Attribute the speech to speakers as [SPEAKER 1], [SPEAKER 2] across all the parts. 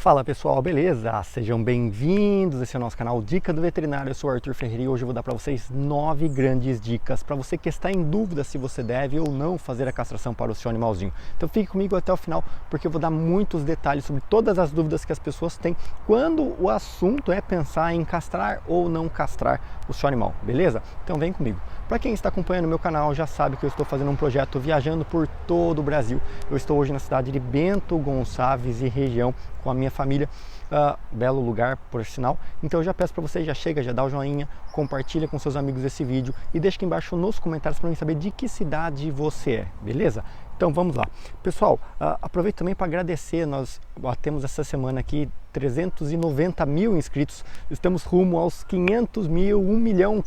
[SPEAKER 1] Fala pessoal, beleza? Sejam bem-vindos, esse é o nosso canal Dica do Veterinário. Eu sou o Arthur Ferreira e hoje eu vou dar para vocês 9 grandes dicas para você que está em dúvida se você deve ou não fazer a castração para o seu animalzinho. Então fique comigo até o final porque eu vou dar muitos detalhes sobre todas as dúvidas que as pessoas têm quando o assunto é pensar em castrar ou não castrar o seu animal, beleza? Então vem comigo. Para quem está acompanhando o meu canal já sabe que eu estou fazendo um projeto viajando por todo o Brasil. Eu estou hoje na cidade de Bento Gonçalves e região com a minha família, belo lugar por sinal. Então eu já peço para você, já chega, já dá o joinha, compartilha com seus amigos esse vídeo e deixa aqui embaixo nos comentários para mim saber de que cidade você é, beleza? Então vamos lá. Pessoal, aproveito também para agradecer, nós temos essa semana aqui 390 mil inscritos, estamos rumo aos 500 mil, 1 milhão,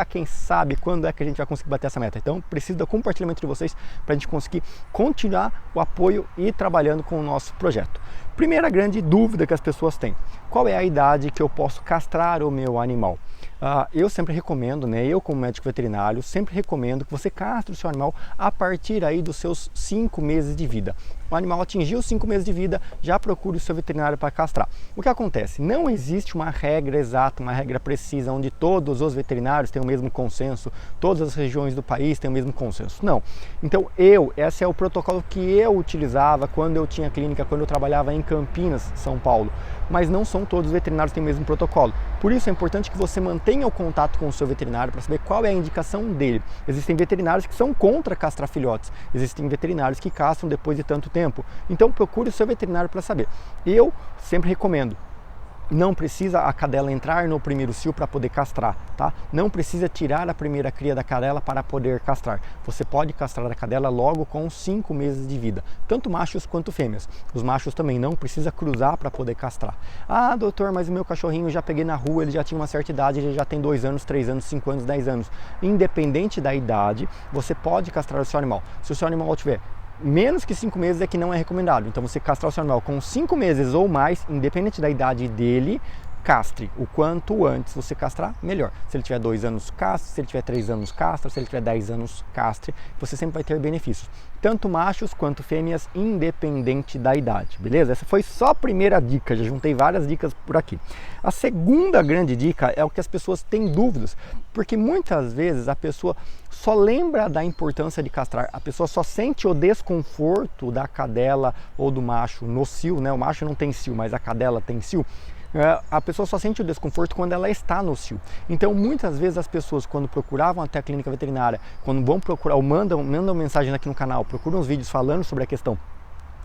[SPEAKER 1] quem sabe quando é que a gente vai conseguir bater essa meta. Então preciso do compartilhamento de vocês para a gente conseguir continuar o apoio e trabalhando com o nosso projeto. Primeira grande dúvida que as pessoas têm: qual é a idade que eu posso castrar o meu animal? Eu sempre recomendo, eu como médico veterinário, sempre recomendo que você castre o seu animal a partir aí dos seus 5 meses de vida. O animal atingiu 5 meses de vida, já procure o seu veterinário para castrar. O que acontece? Não existe uma regra exata, uma regra precisa, onde todos os veterinários têm o mesmo consenso, todas as regiões do país têm o mesmo consenso. Não. Então esse é o protocolo que eu utilizava quando eu tinha clínica, quando eu trabalhava em Campinas, São Paulo. Mas não são todos os veterinários que têm o mesmo protocolo. Por isso é importante que você mantenha o contato com o seu veterinário para saber qual é a indicação dele. Existem veterinários que são contra castrar filhotes, existem veterinários que castram depois de tanto tempo. Então procure o seu veterinário para saber. Eu sempre recomendo: não precisa a cadela entrar no primeiro cio para poder castrar, tá? Não precisa tirar a primeira cria da cadela para poder castrar. Você pode castrar a cadela logo com 5 meses de vida, tanto machos quanto fêmeas. Os machos também não precisa cruzar para poder castrar. Ah, doutor, mas o meu cachorrinho já peguei na rua, ele já tinha uma certa idade, ele já tem 2 anos, 3 anos, 5 anos, 10 anos. Independente da idade, você pode castrar o seu animal. Se o seu animal tiver menos que 5 meses é que não é recomendado. Então você castrar o seu animal com 5 meses ou mais, independente da idade dele, castre. O quanto antes você castrar, melhor. Se ele tiver 2 anos, castre. Se ele tiver 3 anos, castre. Se ele tiver 10 anos, castre. Você sempre vai ter benefícios, tanto machos quanto fêmeas, independente da idade, beleza? Essa foi só a primeira dica, já juntei várias dicas por aqui. A segunda grande dica é o que as pessoas têm dúvidas, porque muitas vezes a pessoa só lembra da importância de castrar, a pessoa só sente o desconforto da cadela ou do macho no cio, O macho não tem cio, mas a cadela tem cio. A pessoa só sente o desconforto quando ela está no cio. Então muitas vezes as pessoas, quando procuravam até a clínica veterinária, quando vão procurar ou mandam mensagem aqui no canal, procuram uns vídeos falando sobre a questão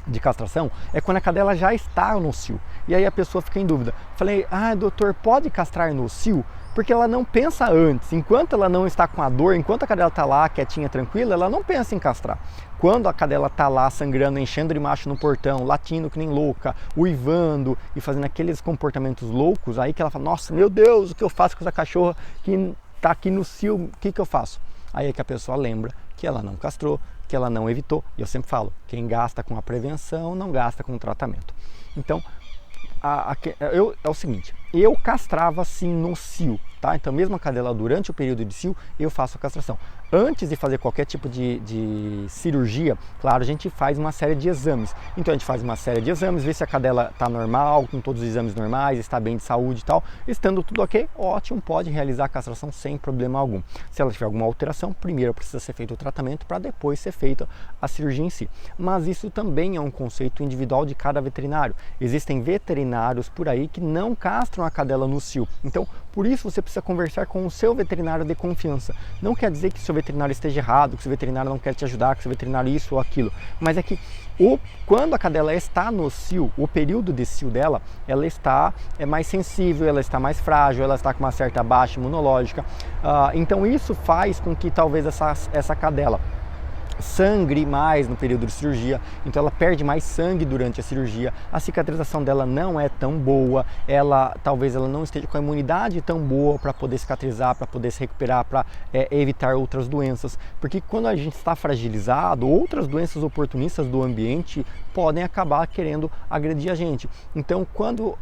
[SPEAKER 1] de castração, é quando a cadela já está no cio. E aí a pessoa fica em dúvida. Falei: doutor, pode castrar no cio? Porque ela não pensa antes, enquanto ela não está com a dor, enquanto a cadela está lá quietinha, tranquila, ela não pensa em castrar. Quando a cadela está lá sangrando, enchendo de macho no portão, latindo que nem louca, uivando e fazendo aqueles comportamentos loucos, aí que ela fala: nossa, meu Deus, o que eu faço com essa cachorra que está aqui no cio, o que eu faço? Aí é que a pessoa lembra que ela não castrou, que ela não evitou. E eu sempre falo: quem gasta com a prevenção não gasta com o tratamento. Então é o seguinte: eu castrava sim no cio, tá? Então mesmo a cadela durante o período de cio, eu faço a castração. Antes de fazer qualquer tipo de cirurgia, claro, a gente faz uma série de exames. Então a gente faz uma série de exames, vê se a cadela está normal, com todos os exames normais, está bem de saúde e tal. Estando tudo ok, ótimo, pode realizar a castração sem problema algum. Se ela tiver alguma alteração, primeiro precisa ser feito o tratamento para depois ser feita a cirurgia em si. Mas isso também é um conceito individual de cada veterinário. Existem veterinários por aí que não castram a cadela no cio. Então, por isso você precisa conversar com o seu veterinário de confiança. Não quer dizer que o seu veterinário esteja errado, que o seu veterinário não quer te ajudar, que o seu veterinário isso ou aquilo. Mas é que quando a cadela está no cio, o período de cio dela, ela está mais sensível, ela está mais frágil, ela está com uma certa baixa imunológica. Então isso faz com que talvez essa cadela sangre mais no período de cirurgia, então ela perde mais sangue durante a cirurgia, a cicatrização dela não é tão boa, talvez ela não esteja com a imunidade tão boa para poder cicatrizar, para poder se recuperar, para evitar outras doenças, porque quando a gente está fragilizado, outras doenças oportunistas do ambiente podem acabar querendo agredir a gente. Então, quando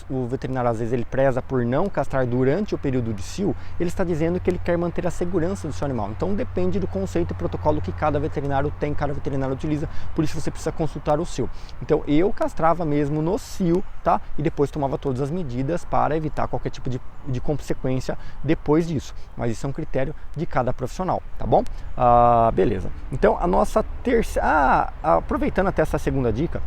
[SPEAKER 1] o veterinário às vezes ele preza por não castrar durante o período de cio, ele está dizendo que ele quer manter a segurança do seu animal. Então, depende do conceito e protocolo que cada veterinário tem, cada veterinário utiliza, por isso você precisa consultar o cio. Então, eu castrava mesmo no cio, tá? E depois tomava todas as medidas para evitar qualquer tipo de consequência depois disso. Mas isso é um critério de cada profissional, tá bom? Beleza. Então, a nossa terceira... aproveitando até essa segunda dica,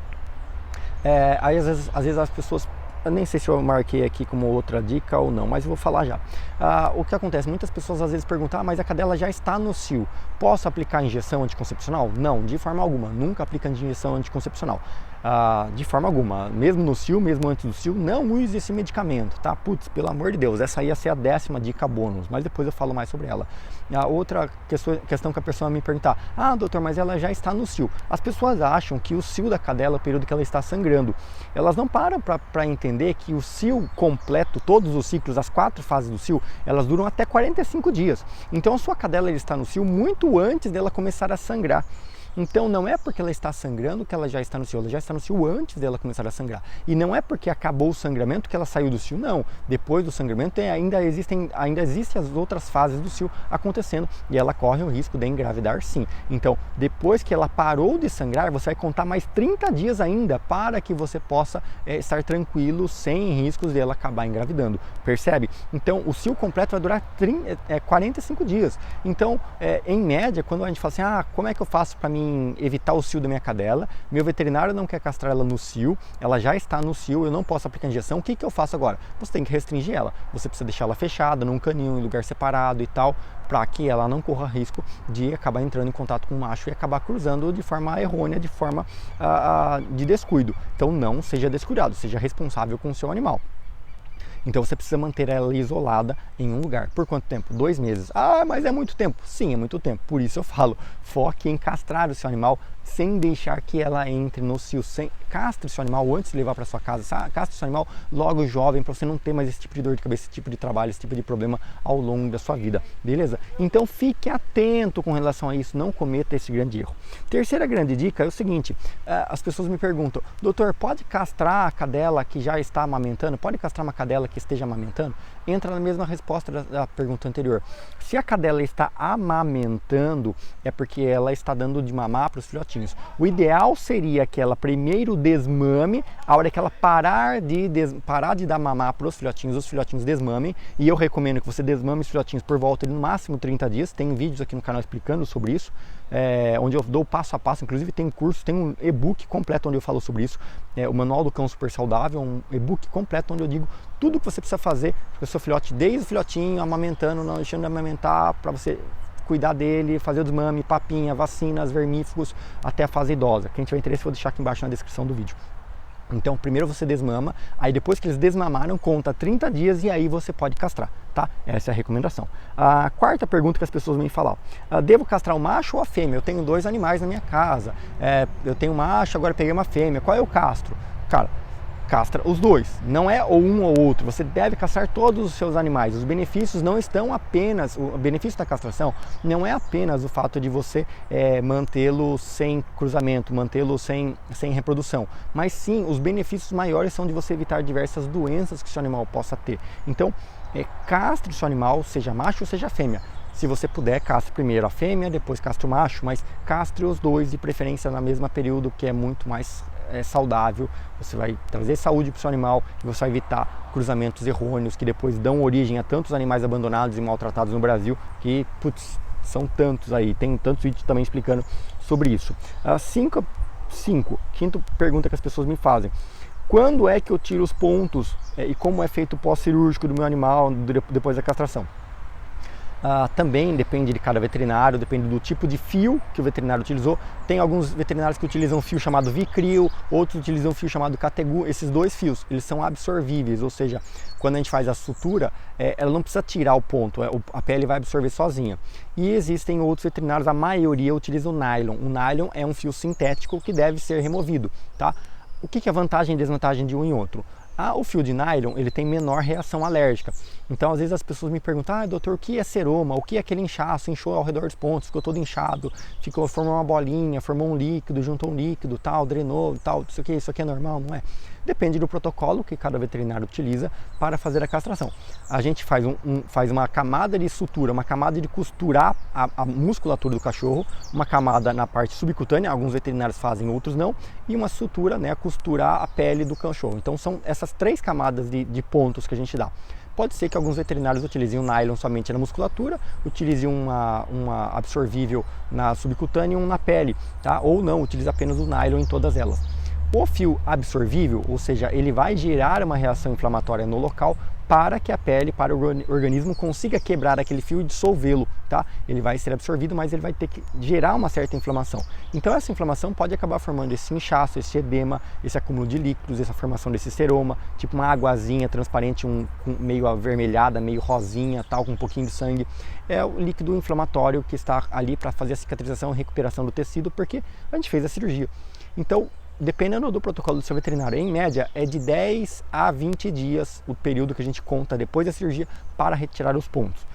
[SPEAKER 1] aí às vezes as pessoas... Eu nem sei se eu marquei aqui como outra dica ou não, mas eu vou falar já. O que acontece? Muitas pessoas às vezes perguntam, mas a cadela já está no cio, posso aplicar injeção anticoncepcional? Não, de forma alguma, nunca aplica injeção anticoncepcional. De forma alguma, mesmo no cio, mesmo antes do cio, não use esse medicamento, tá? Putz, pelo amor de Deus, essa ia ser a 10ª dica bônus, mas depois eu falo mais sobre ela. A outra questão que a pessoa me perguntar, doutor, mas ela já está no cio. As pessoas acham que o cio da cadela é o período que ela está sangrando. Elas não param para entender que o cio completo, todos os ciclos, as 4 fases do cio, elas duram até 45 dias. Então a sua cadela está no cio muito antes dela começar a sangrar. Então não é porque ela está sangrando que ela já está no cio, ela já está no cio antes dela começar a sangrar. E não é porque acabou o sangramento que ela saiu do cio, não. Depois do sangramento ainda existem as outras fases do cio acontecendo e ela corre o risco de engravidar, sim. Então depois que ela parou de sangrar, você vai contar mais 30 dias ainda para que você possa estar tranquilo, sem riscos de ela acabar engravidando. Percebe? Então o cio completo vai durar 45 dias. Então em média, quando a gente fala assim, como é que eu faço para mim evitar o cio da minha cadela, meu veterinário não quer castrar ela no cio, ela já está no cio, eu não posso aplicar injeção, o que eu faço agora? Você tem que restringir ela, você precisa deixar ela fechada, num canil, em lugar separado e tal, para que ela não corra risco de acabar entrando em contato com o macho e acabar cruzando de forma errônea, de forma de descuido. Então não seja descuidado, seja responsável com o seu animal. Então você precisa manter ela isolada em um lugar. Por quanto tempo? 2 meses. Mas é muito tempo. Sim, é muito tempo. Por isso eu falo, foque em castrar o seu animal sem deixar que ela entre no cio. Castre o seu animal antes de levar para sua casa. Castre o seu animal logo jovem, para você não ter mais esse tipo de dor de cabeça, esse tipo de trabalho, esse tipo de problema ao longo da sua vida. Beleza? Então fique atento com relação a isso, não cometa esse grande erro. Terceira grande dica é o seguinte, as pessoas me perguntam, doutor, pode castrar a cadela que já está amamentando? Pode castrar uma cadela que esteja amamentando? Entra na mesma resposta da pergunta anterior. Se a cadela está amamentando, é porque ela está dando de mamar para os filhotinhos. O ideal seria que ela primeiro desmame, a hora que ela parar de dar mamar para os filhotinhos desmamem, e eu recomendo que você desmame os filhotinhos por volta de no máximo 30 dias, tem vídeos aqui no canal explicando sobre isso, onde eu dou passo a passo, inclusive tem curso, tem um e-book completo onde eu falo sobre isso, o Manual do Cão Super Saudável, um e-book completo onde eu digo tudo que você precisa fazer para o seu filhote, desde o filhotinho, amamentando, não deixando de amamentar, para você cuidar dele, fazer o desmame, papinha, vacinas, vermífugos, até a fase idosa. Quem tiver interesse, eu vou deixar aqui embaixo na descrição do vídeo. Então, primeiro você desmama, aí depois que eles desmamaram, conta 30 dias e aí você pode castrar, tá? Essa é a recomendação. A quarta pergunta que as pessoas vêm falar, devo castrar o macho ou a fêmea? Eu tenho 2 animais na minha casa, eu tenho um macho, agora peguei uma fêmea, qual é o castro? Cara, castra os 2, não é ou um ou outro, você deve castrar todos os seus animais. Os benefícios não estão apenas, o benefício da castração não é apenas o fato de você mantê-lo sem cruzamento, mantê-lo sem reprodução, mas sim, os benefícios maiores são de você evitar diversas doenças que o seu animal possa ter. Então, castre o seu animal, seja macho ou seja fêmea. Se você puder, castre primeiro a fêmea, depois castre o macho, mas castre os 2 de preferência no mesmo período, que é muito mais saudável, você vai trazer saúde para o seu animal e você vai evitar cruzamentos errôneos que depois dão origem a tantos animais abandonados e maltratados no Brasil, que, putz, são tantos aí, tem tantos vídeos também explicando sobre isso. Quinta pergunta que as pessoas me fazem, quando é que eu tiro os pontos e como é feito o pós-cirúrgico do meu animal depois da castração? Também depende de cada veterinário, depende do tipo de fio que o veterinário utilizou. Tem alguns veterinários que utilizam fio chamado Vicryl, outros utilizam fio chamado Categu. Esses 2 fios, eles são absorvíveis, ou seja, quando a gente faz a sutura, ela não precisa tirar o ponto, a pele vai absorver sozinha. E existem outros veterinários, a maioria utiliza o nylon. O nylon é um fio sintético que deve ser removido, tá? O que é vantagem e desvantagem de um e outro? O fio de nylon, ele tem menor reação alérgica. Então, às vezes as pessoas me perguntam, doutor, o que é seroma? O que é aquele inchaço? Inchou ao redor dos pontos, ficou todo inchado, formou uma bolinha, formou um líquido, juntou um líquido, tal, drenou, tal, isso aqui é normal, não é? Depende do protocolo que cada veterinário utiliza para fazer a castração. A gente faz uma camada de sutura, uma camada de costurar a musculatura do cachorro, uma camada na parte subcutânea, alguns veterinários fazem, outros não, e uma sutura, né, costurar a pele do cachorro. Então são essas 3 camadas de pontos que a gente dá. Pode ser que alguns veterinários utilizem o nylon somente na musculatura, utilizem uma absorvível na subcutânea e um na pele, tá? Ou não, utilize apenas o nylon em todas elas. O fio absorvível, ou seja, ele vai gerar uma reação inflamatória no local para que a pele, para o organismo consiga quebrar aquele fio e dissolvê-lo, tá? Ele vai ser absorvido, mas ele vai ter que gerar uma certa inflamação. Então essa inflamação pode acabar formando esse inchaço, esse edema, esse acúmulo de líquidos, essa formação desse seroma, tipo uma aguazinha transparente, meio avermelhada, meio rosinha, tal, com um pouquinho de sangue. É o líquido inflamatório que está ali para fazer a cicatrização e recuperação do tecido, porque a gente fez a cirurgia. Então, dependendo do protocolo do seu veterinário, em média é de 10 a 20 dias o período que a gente conta depois da cirurgia para retirar os pontos.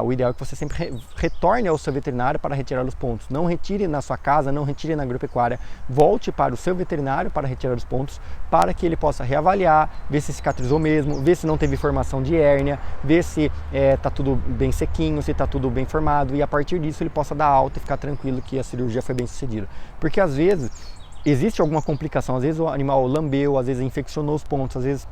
[SPEAKER 1] O ideal é que você sempre retorne ao seu veterinário para retirar os pontos. Não retire na sua casa, não retire na agropecuária. Volte para o seu veterinário para retirar os pontos, para que ele possa reavaliar, ver se cicatrizou mesmo, ver se não teve formação de hérnia, ver se está tudo bem sequinho, se está tudo bem formado, e a partir disso ele possa dar alta e ficar tranquilo que a cirurgia foi bem sucedida. Porque às vezes existe alguma complicação, às vezes o animal lambeu, às vezes infeccionou os pontos, às vezes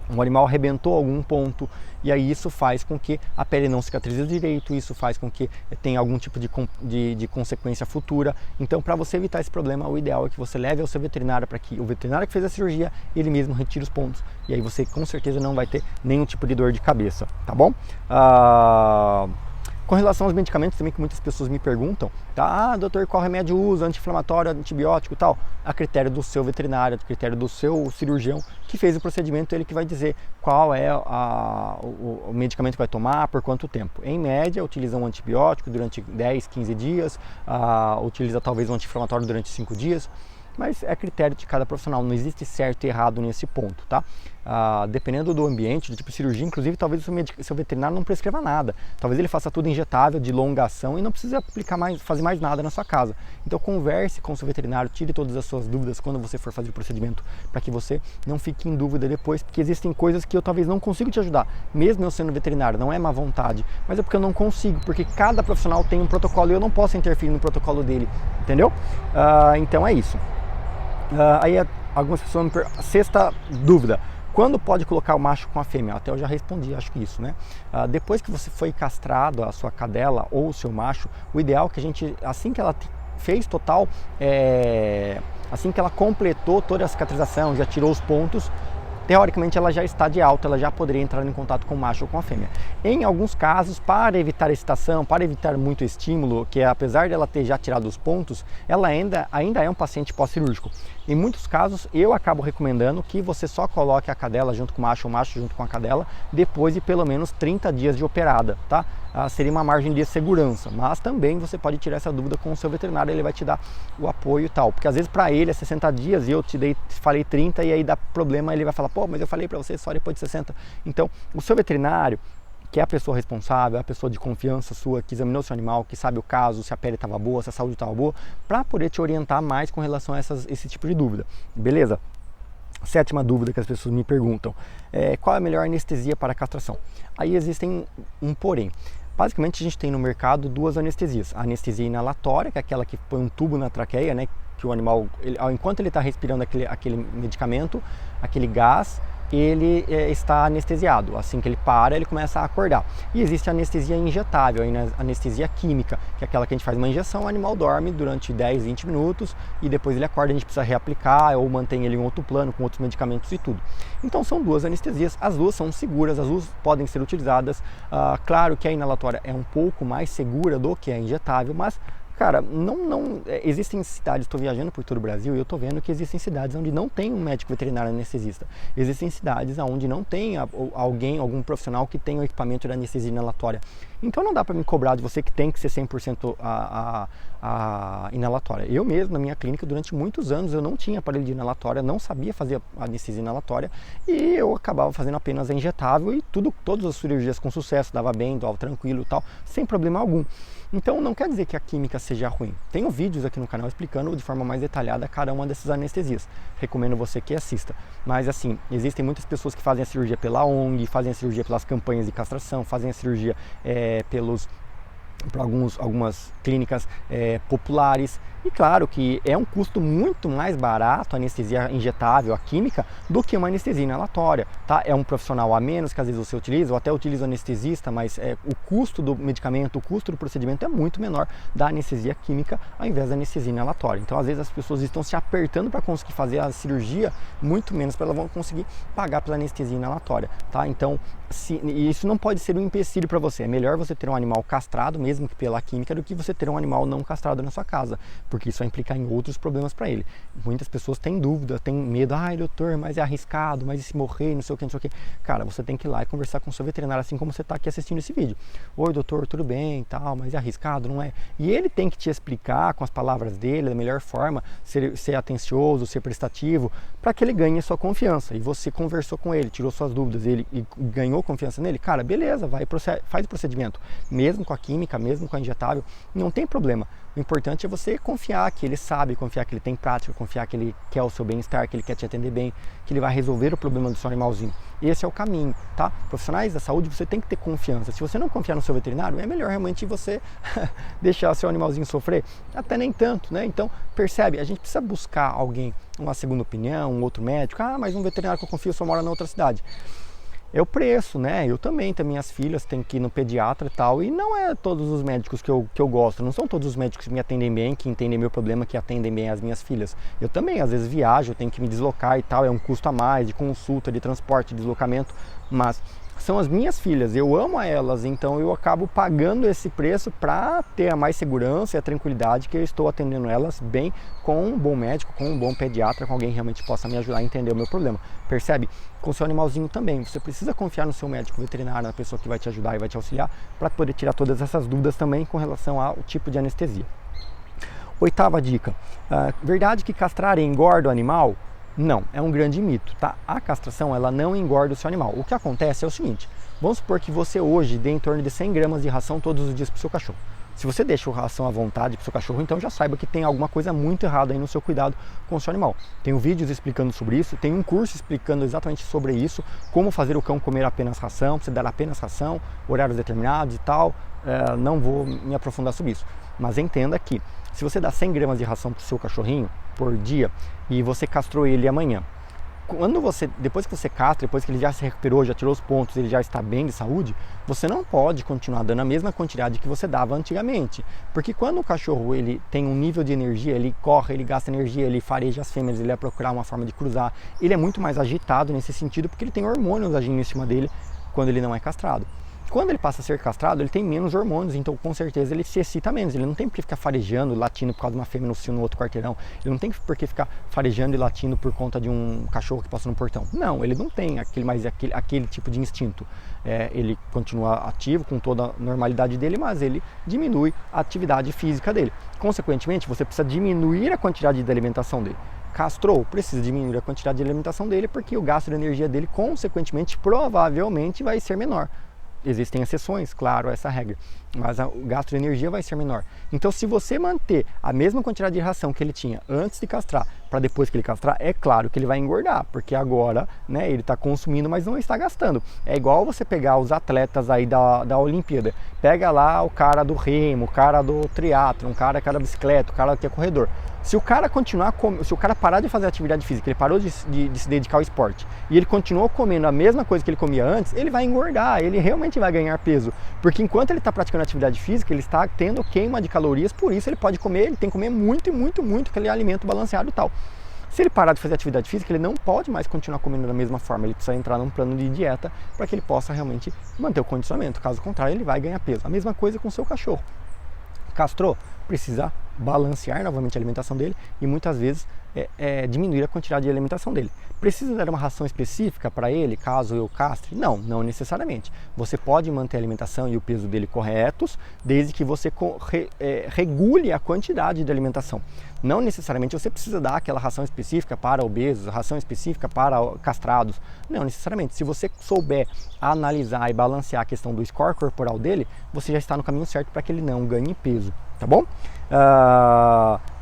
[SPEAKER 1] o animal arrebentou algum ponto, e aí isso faz com que a pele não cicatrize direito, isso faz com que tenha algum tipo de consequência futura. Então, para você evitar esse problema, o ideal é que você leve ao seu veterinário, para que o veterinário que fez a cirurgia, ele mesmo retire os pontos, e aí você com certeza não vai ter nenhum tipo de dor de cabeça, tá bom? Com relação aos medicamentos também, que muitas pessoas me perguntam, tá? Doutor, qual remédio usa, anti-inflamatório, antibiótico e tal? A critério do seu veterinário, a critério do seu cirurgião que fez o procedimento, ele que vai dizer qual é o medicamento que vai tomar, por quanto tempo. Em média, utiliza um antibiótico durante 10, 15 dias, utiliza talvez um anti-inflamatório durante 5 dias, mas é critério de cada profissional, não existe certo e errado nesse ponto, tá? Dependendo do ambiente, do tipo de cirurgia, inclusive, talvez o seu veterinário não prescreva nada. Talvez ele faça tudo injetável, de longa ação, e não precisa fazer mais nada na sua casa. Então converse com o seu veterinário, tire todas as suas dúvidas quando você for fazer o procedimento, para que você não fique em dúvida depois, porque existem coisas que eu talvez não consiga te ajudar, mesmo eu sendo veterinário, não é má vontade, mas é porque eu não consigo, porque cada profissional tem um protocolo e eu não posso interferir no protocolo dele, entendeu? Então é isso. Aí algumas pessoas me perguntam, sexta dúvida, quando pode colocar o macho com a fêmea? Até eu já respondi, acho que isso, né? Depois que você foi castrado, a sua cadela ou o seu macho, o ideal é que a gente, assim que ela fez total, assim que ela completou toda a cicatrização, já tirou os pontos, teoricamente ela já está de alta, ela já poderia entrar em contato com o macho ou com a fêmea. Em alguns casos, para evitar excitação, para evitar muito estímulo, que apesar de ela ter já tirado os pontos, ela ainda é um paciente pós-cirúrgico. Em muitos casos, eu acabo recomendando que você só coloque a cadela junto com o macho junto com a cadela, depois de pelo menos 30 dias de operada, tá? Seria uma margem de segurança, mas também você pode tirar essa dúvida com o seu veterinário, ele vai te dar o apoio e tal, porque às vezes para ele é 60 dias e eu falei 30 e aí dá problema, ele vai falar, pô, mas eu falei para você só depois de 60. Então, o seu veterinário, que é a pessoa responsável, a pessoa de confiança sua, que examinou seu animal, que sabe o caso, se a pele estava boa, se a saúde estava boa, para poder te orientar mais com relação a esse tipo de dúvida, beleza? Sétima dúvida que as pessoas me perguntam, qual é a melhor anestesia para a castração? Aí existem um porém. Basicamente a gente tem no mercado duas anestesias, a anestesia inalatória, que é aquela que põe um tubo na traqueia, né, que o animal, enquanto ele está respirando aquele medicamento, aquele gás, ele está anestesiado. Assim que ele para, ele começa a acordar. E existe a anestesia injetável, a anestesia química, que é aquela que a gente faz uma injeção, o animal dorme durante 10, 20 minutos e depois ele acorda, a gente precisa reaplicar ou mantém ele em outro plano com outros medicamentos e tudo. Então são duas anestesias, as duas são seguras, as duas podem ser utilizadas. Claro que a inalatória é um pouco mais segura do que a injetável, mas Cara, existem cidades, estou viajando por todo o Brasil e eu estou vendo que existem cidades onde não tem um médico veterinário anestesista. Existem cidades onde não tem algum profissional que tenha o equipamento de anestesia inalatória. Então não dá para me cobrar de você que tem que ser 100% a inalatória. Eu mesmo, na minha clínica, durante muitos anos, eu não tinha aparelho de inalatória, não sabia fazer anestesia inalatória e eu acabava fazendo apenas a injetável e todas as cirurgias com sucesso, dava bem, dava tranquilo e tal, sem problema algum. Então não quer dizer que a química seja ruim. Tenho vídeos aqui no canal explicando de forma mais detalhada cada uma dessas anestesias. Recomendo você que assista. Mas assim, existem muitas pessoas que fazem a cirurgia pela ONG, fazem a cirurgia pelas campanhas de castração, fazem a cirurgia para algumas clínicas populares. E claro que é um custo muito mais barato a anestesia injetável, a química, do que uma anestesia inalatória, tá? É um profissional a menos que às vezes você utiliza, ou até utiliza anestesista, mas o custo do medicamento, o custo do procedimento é muito menor da anestesia química ao invés da anestesia inalatória. Então às vezes as pessoas estão se apertando para conseguir fazer a cirurgia, muito menos para elas vão conseguir pagar pela anestesia inalatória, tá? Então isso não pode ser um empecilho para você. É melhor você ter um animal castrado, mesmo que pela química, do que você ter um animal não castrado na sua casa, porque isso vai implicar em outros problemas para ele. Muitas pessoas têm dúvida, têm medo, doutor, mas é arriscado, mas e se morrer, não sei o que, não sei o que. Cara, você tem que ir lá e conversar com o seu veterinário, assim como você está aqui assistindo esse vídeo. Oi, doutor, tudo bem, tal, mas é arriscado, não é? E ele tem que te explicar com as palavras dele, da melhor forma, ser atencioso, ser prestativo, para que ele ganhe a sua confiança. E você conversou com ele, tirou suas dúvidas, ele ganhou confiança nele, cara, beleza, faz o procedimento. Mesmo com a química, mesmo com a injetável, não tem problema. O importante é você confiar que ele sabe, confiar que ele tem prática, confiar que ele quer o seu bem-estar, que ele quer te atender bem, que ele vai resolver o problema do seu animalzinho. Esse é o caminho, tá? Profissionais da saúde, você tem que ter confiança. Se você não confiar no seu veterinário, é melhor realmente você deixar seu animalzinho sofrer. Até nem tanto, né? Então, percebe, a gente precisa buscar alguém, uma segunda opinião, um outro médico. Mas um veterinário que eu confio só mora na outra cidade. É o preço, né? Eu também tenho minhas filhas, tenho que ir no pediatra e tal, e não é todos os médicos que eu gosto, não são todos os médicos que me atendem bem, que entendem meu problema, que atendem bem as minhas filhas. Eu também, às vezes, viajo, eu tenho que me deslocar e tal, é um custo a mais de consulta, de transporte, de deslocamento, mas são as minhas filhas, eu amo a elas, então eu acabo pagando esse preço para ter a mais segurança e a tranquilidade que eu estou atendendo elas bem com um bom médico, com um bom pediatra, com alguém que realmente possa me ajudar a entender o meu problema. Percebe? Com o seu animalzinho também, você precisa confiar no seu médico veterinário, na pessoa que vai te ajudar e vai te auxiliar, para poder tirar todas essas dúvidas também com relação ao tipo de anestesia. Oitava dica, verdade que castrar engorda o animal? Não, é um grande mito, tá? A castração, ela não engorda o seu animal. O que acontece é o seguinte, vamos supor que você hoje dê em torno de 100 gramas de ração todos os dias para o seu cachorro. Se você deixa a ração à vontade para o seu cachorro, então já saiba que tem alguma coisa muito errada aí no seu cuidado com o seu animal. Tenho vídeos explicando sobre isso, tem um curso explicando exatamente sobre isso, como fazer o cão comer apenas ração, você dar apenas ração, horários determinados e tal. Não vou me aprofundar sobre isso, mas entenda que se você dá 100 gramas de ração para o seu cachorrinho por dia e você castrou ele amanhã, depois que você castra, depois que ele já se recuperou, já tirou os pontos, ele já está bem de saúde, você não pode continuar dando a mesma quantidade que você dava antigamente. Porque quando o cachorro ele tem um nível de energia, ele corre, ele gasta energia, ele fareja as fêmeas, ele vai procurar uma forma de cruzar, ele é muito mais agitado nesse sentido porque ele tem hormônios agindo em cima dele quando ele não é castrado. Quando ele passa a ser castrado, ele tem menos hormônios, então com certeza ele se excita menos. Ele não tem por que ficar farejando, latindo por causa de uma fêmea no cio no outro quarteirão. Ele não tem por que ficar farejando e latindo por conta de um cachorro que passa no portão. Não, ele não tem aquele tipo de instinto. Ele continua ativo com toda a normalidade dele, mas ele diminui a atividade física dele. Consequentemente, você precisa diminuir a quantidade de alimentação dele. Castrou, precisa diminuir a quantidade de alimentação dele, porque o gasto de energia dele, consequentemente, provavelmente vai ser menor. Existem exceções, claro, a essa regra, mas o gasto de energia vai ser menor. Então, se você manter a mesma quantidade de ração que ele tinha antes de castrar, para depois que ele castrar, é claro que ele vai engordar, porque agora, né, ele está consumindo, mas não está gastando. É igual você pegar os atletas aí da Olimpíada, pega lá o cara do remo, o cara do triatlo, um cara que é da bicicleta, o cara que é corredor. Se o cara parar de fazer atividade física, ele parou de se dedicar ao esporte e ele continuou comendo a mesma coisa que ele comia antes, ele vai engordar, ele realmente vai ganhar peso. Porque enquanto ele está praticando atividade física, ele está tendo queima de calorias, por isso ele pode comer, ele tem que comer muito, muito, muito aquele alimento balanceado e tal. Se ele parar de fazer atividade física, ele não pode mais continuar comendo da mesma forma, ele precisa entrar num plano de dieta para que ele possa realmente manter o condicionamento, caso contrário ele vai ganhar peso. A mesma coisa com o seu cachorro. Castrou? Precisa balancear novamente a alimentação dele e muitas vezes diminuir a quantidade de alimentação dele. Precisa dar uma ração específica para ele, caso eu castre? Não, não necessariamente. Você pode manter a alimentação e o peso dele corretos, desde que você regule a quantidade de alimentação. Não necessariamente você precisa dar aquela ração específica para obesos, ração específica para castrados. Não necessariamente. Se você souber analisar e balancear a questão do score corporal dele, você já está no caminho certo para que ele não ganhe peso, tá bom?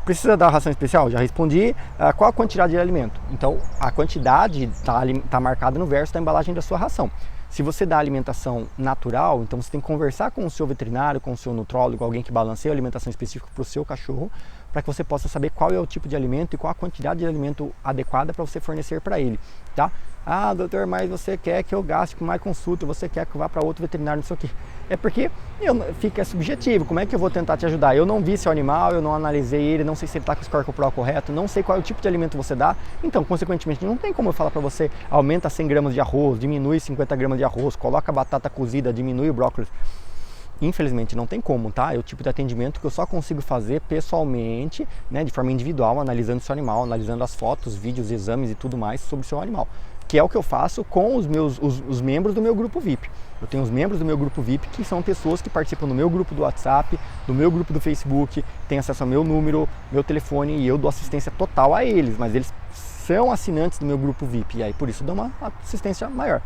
[SPEAKER 1] Precisa dar ração especial? Já respondi. Qual a quantidade de alimento? Então, a quantidade está marcada no verso da embalagem da sua ração. Se você dá alimentação natural, então você tem que conversar com o seu veterinário, com o seu nutrólogo, alguém que balanceia a alimentação específica para o seu cachorro, para que você possa saber qual é o tipo de alimento e qual a quantidade de alimento adequada para você fornecer para ele, tá? Ah, doutor, mas você quer que eu gaste com mais consulta, você quer que eu vá para outro veterinário, não sei o quê. É porque fica subjetivo, como é que eu vou tentar te ajudar? Eu não vi seu animal, eu não analisei ele, não sei se ele está com o score corporal correto, não sei qual é o tipo de alimento você dá, então, consequentemente, não tem como eu falar para você, aumenta 100 gramas de arroz, diminui 50 gramas de arroz, coloca batata cozida, diminui o brócolis. Infelizmente não tem como, tá? É o tipo de atendimento que eu só consigo fazer pessoalmente, né, de forma individual, analisando o seu animal, analisando as fotos, vídeos, exames e tudo mais sobre o seu animal. Que é o que eu faço com os membros do meu grupo VIP. Eu tenho os membros do meu grupo VIP, que são pessoas que participam do meu grupo do WhatsApp, do meu grupo do Facebook, têm acesso ao meu número, meu telefone, e eu dou assistência total a eles, mas eles são assinantes do meu grupo VIP, e aí por isso dou uma assistência maior.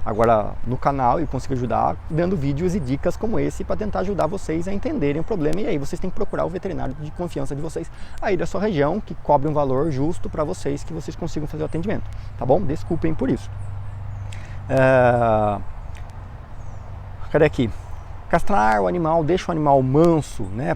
[SPEAKER 1] Agora, no canal eu consigo ajudar dando vídeos e dicas como esse para tentar ajudar vocês a entenderem o problema, e aí vocês têm que procurar o veterinário de confiança de vocês aí da sua região, que cobre um valor justo para vocês, que vocês consigam fazer o atendimento, tá bom? Desculpem por isso. Cadê aqui? Castrar o animal, deixa o animal manso, né?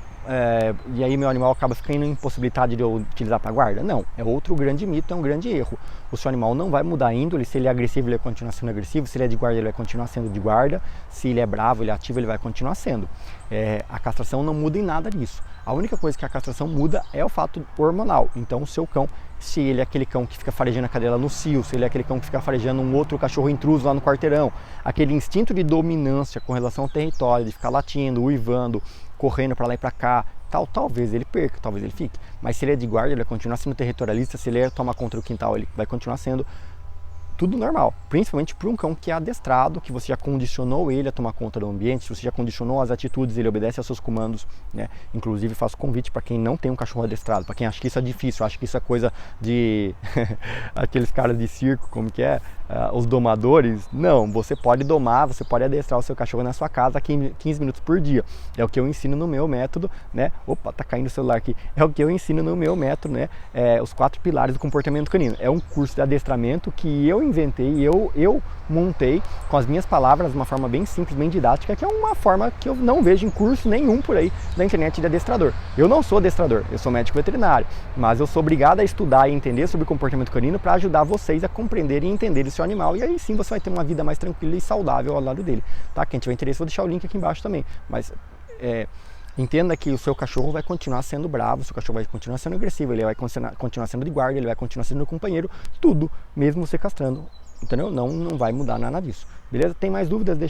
[SPEAKER 1] E aí meu animal acaba ficando impossibilitado de eu utilizar para guarda? Não, é outro grande mito, é um grande erro. O seu animal não vai mudar a índole, se ele é agressivo ele vai continuar sendo agressivo, se ele é de guarda ele vai continuar sendo de guarda, se ele é bravo, ele é ativo, ele vai continuar sendo. A castração não muda em nada disso. A única coisa que a castração muda é o fato hormonal. Então o seu cão, se ele é aquele cão que fica farejando a cadela no cio, se ele é aquele cão que fica farejando um outro cachorro intruso lá no quarteirão, aquele instinto de dominância com relação ao território, de ficar latindo, uivando, correndo para lá e para cá, talvez ele perca, talvez ele fique. Mas se ele é de guarda, ele vai continuar sendo territorialista, se ele toma contra o quintal, ele vai continuar sendo tudo normal, principalmente para um cão que é adestrado, que você já condicionou ele a tomar conta do ambiente, se você já condicionou as atitudes, ele obedece aos seus comandos, né? Inclusive faço convite para quem não tem um cachorro adestrado, para quem acha que isso é difícil, acha que isso é coisa de aqueles caras de circo, como que é, os domadores. Não, você pode domar, você pode adestrar o seu cachorro na sua casa 15 minutos por dia. É o que eu ensino no meu método, né? Opa, tá caindo o celular aqui. É o que eu ensino no meu método, né? Os 4 pilares do comportamento canino. É um curso de adestramento que eu inventei, eu montei com as minhas palavras, de uma forma bem simples, bem didática, que é uma forma que eu não vejo em curso nenhum por aí na internet de adestrador. Eu não sou adestrador, eu sou médico veterinário, mas eu sou obrigado a estudar e entender sobre comportamento canino para ajudar vocês a compreenderem e entenderem o seu animal, e aí sim você vai ter uma vida mais tranquila e saudável ao lado dele, tá? Quem tiver interesse, vou deixar o link aqui embaixo também, mas entenda que o seu cachorro vai continuar sendo bravo, o seu cachorro vai continuar sendo agressivo, ele vai continuar sendo de guarda, ele vai continuar sendo companheiro, tudo, mesmo você castrando, entendeu? Não vai mudar nada disso, beleza? Tem mais dúvidas? Deixa